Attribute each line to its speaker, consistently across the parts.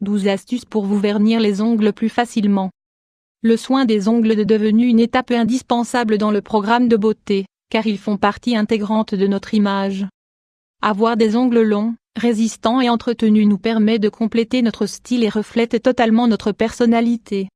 Speaker 1: 12 astuces pour vous vernir les ongles plus facilement. Le soin des ongles est devenu une étape indispensable dans le programme de beauté, car ils font partie intégrante de notre image. Avoir des ongles longs, résistants et entretenus nous permet de compléter notre style et reflète totalement notre personnalité.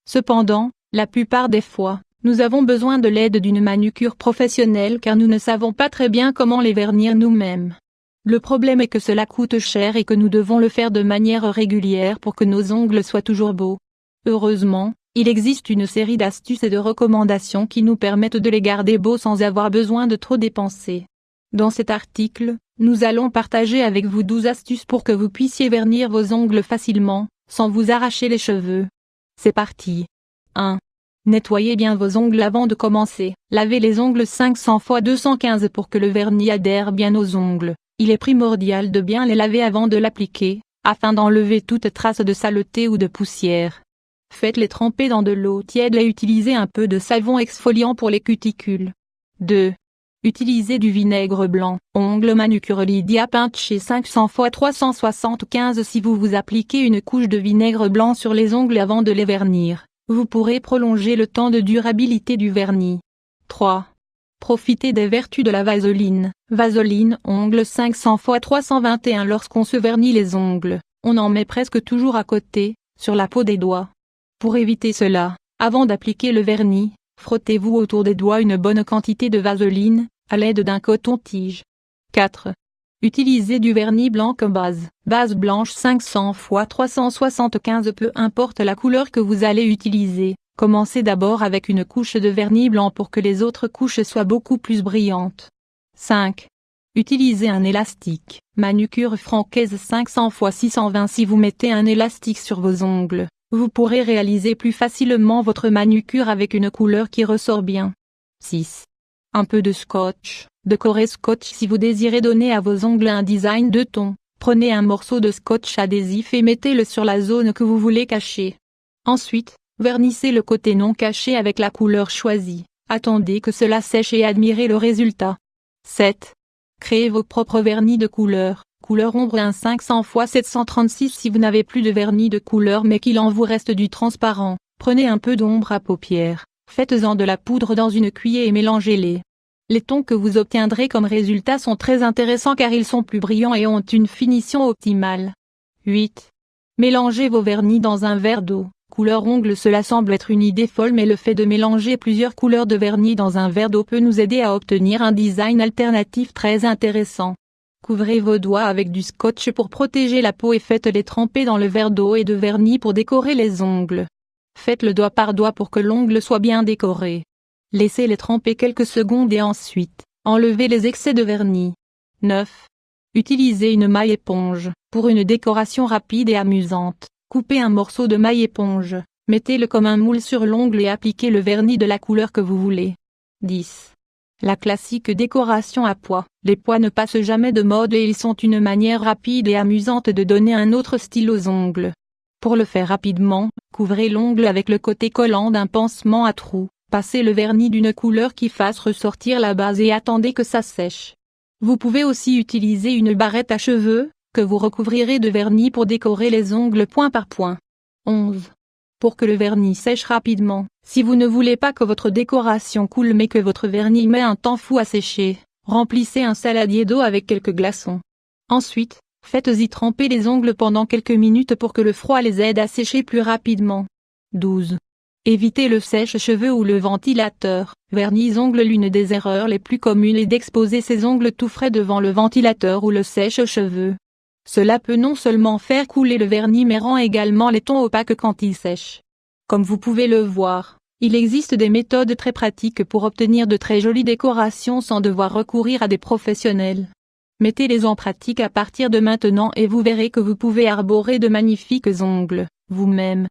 Speaker 1: Cependant, la plupart des fois, nous avons besoin de l'aide d'une manucure professionnelle car nous ne savons pas très bien comment les vernir nous-mêmes. Le problème est que cela coûte cher et que nous devons le faire de manière régulière pour que nos ongles soient toujours beaux. Heureusement, il existe une série d'astuces et de recommandations qui nous permettent de les garder beaux sans avoir besoin de trop dépenser. Dans cet article, nous allons partager avec vous 12 astuces pour que vous puissiez vernir vos ongles facilement, sans vous arracher les cheveux. C'est parti. 1. Nettoyez bien vos ongles avant de commencer. Lavez les ongles 500 x 215 pour que le vernis adhère bien aux ongles. Il est primordial de bien les laver avant de l'appliquer, afin d'enlever toute trace de saleté ou de poussière. Faites-les tremper dans de l'eau tiède et utilisez un peu de savon exfoliant pour les cuticules. 2. Utilisez du vinaigre blanc, ongles manucure Lydia Pinch chez 500 x 375. Si vous vous appliquez une couche de vinaigre blanc sur les ongles avant de les vernir, vous pourrez prolonger le temps de durabilité du vernis. 3. Profitez des vertus de la vaseline. Vaseline ongles 500 x 321. Lorsqu'on se vernit les ongles, on en met presque toujours à côté, sur la peau des doigts. Pour éviter cela, avant d'appliquer le vernis, frottez-vous autour des doigts une bonne quantité de vaseline, à l'aide d'un coton-tige. 4. Utilisez du vernis blanc comme base. Base blanche 500 x 375. Peu importe la couleur que vous allez utiliser, commencez d'abord avec une couche de vernis blanc pour que les autres couches soient beaucoup plus brillantes. 5. Utilisez un élastique. Manucure francaise 500 x 620. Si vous mettez un élastique sur vos ongles, vous pourrez réaliser plus facilement votre manucure avec une couleur qui ressort bien. 6. Un peu de scotch. Décorez scotch. Si vous désirez donner à vos ongles un design de ton, prenez un morceau de scotch adhésif et mettez-le sur la zone que vous voulez cacher. Ensuite, vernissez le côté non caché avec la couleur choisie. Attendez que cela sèche et admirez le résultat. 7. Créez vos propres vernis de couleur. Couleur ombre 1 500 x 736. Si vous n'avez plus de vernis de couleur mais qu'il en vous reste du transparent, prenez un peu d'ombre à paupières, faites-en de la poudre dans une cuillère et mélangez-les. Les tons que vous obtiendrez comme résultat sont très intéressants car ils sont plus brillants et ont une finition optimale. 8. Mélangez vos vernis dans un verre d'eau. Couleur ongle. Cela semble être une idée folle mais le fait de mélanger plusieurs couleurs de vernis dans un verre d'eau peut nous aider à obtenir un design alternatif très intéressant. Couvrez vos doigts avec du scotch pour protéger la peau et faites-les tremper dans le verre d'eau et de vernis pour décorer les ongles. Faites-le doigt par doigt pour que l'ongle soit bien décoré. Laissez-les tremper quelques secondes et ensuite, enlevez les excès de vernis. 9. Utilisez une maille éponge. Pour une décoration rapide et amusante, coupez un morceau de maille éponge, mettez-le comme un moule sur l'ongle et appliquez le vernis de la couleur que vous voulez. 10. La classique décoration à pois. Les pois ne passent jamais de mode et ils sont une manière rapide et amusante de donner un autre style aux ongles. Pour le faire rapidement, couvrez l'ongle avec le côté collant d'un pansement à trous, passez le vernis d'une couleur qui fasse ressortir la base et attendez que ça sèche. Vous pouvez aussi utiliser une barrette à cheveux, que vous recouvrirez de vernis pour décorer les ongles point par point. 11. Pour que le vernis sèche rapidement, si vous ne voulez pas que votre décoration coule mais que votre vernis met un temps fou à sécher, remplissez un saladier d'eau avec quelques glaçons. Ensuite, faites-y tremper les ongles pendant quelques minutes pour que le froid les aide à sécher plus rapidement. 12. Évitez le sèche-cheveux ou le ventilateur. Vernis-ongles. L'une des erreurs les plus communes est d'exposer ses ongles tout frais devant le ventilateur ou le sèche-cheveux. Cela peut non seulement faire couler le vernis mais rend également les tons opaques quand ils sèchent. Comme vous pouvez le voir, il existe des méthodes très pratiques pour obtenir de très jolies décorations sans devoir recourir à des professionnels. Mettez-les en pratique à partir de maintenant et vous verrez que vous pouvez arborer de magnifiques ongles, vous-même.